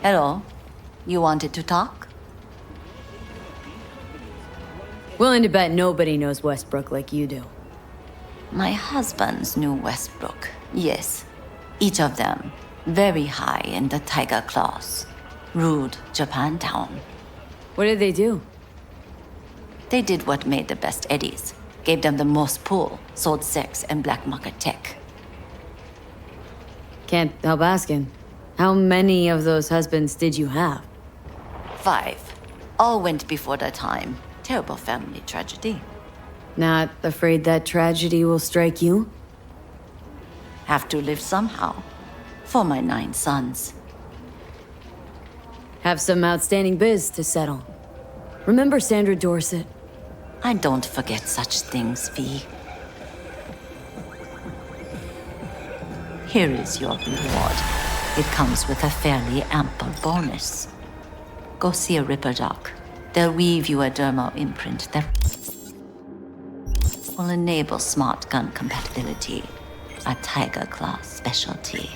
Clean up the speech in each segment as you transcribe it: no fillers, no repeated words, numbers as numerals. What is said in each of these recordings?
Hello. You wanted to talk? Willing to bet nobody knows Westbrook like you do. My husbands knew Westbrook, yes. Each of them very high in the Tiger Claws. Ruled Japantown. What did they do? They did what made the best eddies. Gave them the most pull, sold sex and black market tech. Can't help asking. How many of those husbands did you have? 5. All went before their time. Terrible family tragedy. Not afraid that tragedy will strike you? Have to live somehow. For my 9 sons. Have some outstanding biz to settle. Remember Sandra Dorset? I don't forget such things, V. Here is your reward. It comes with a fairly ample bonus. Go see a Ripper doc. They'll weave you a dermal imprint that will enable smart gun compatibility. A Tiger Claw specialty.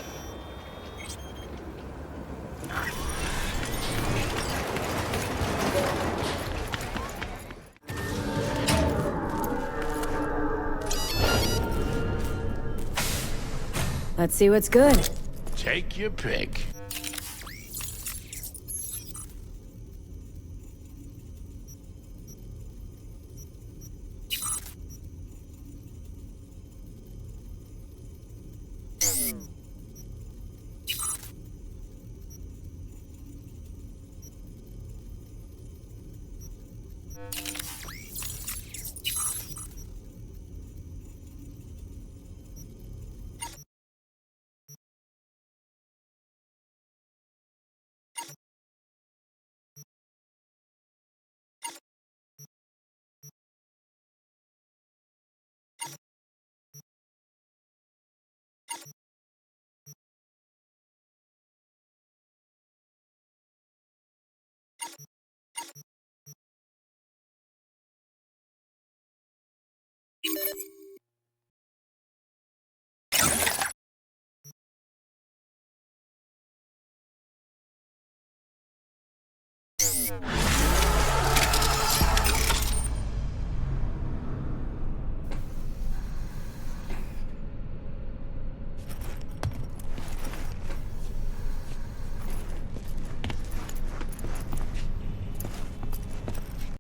Let's see what's good. Take your pick.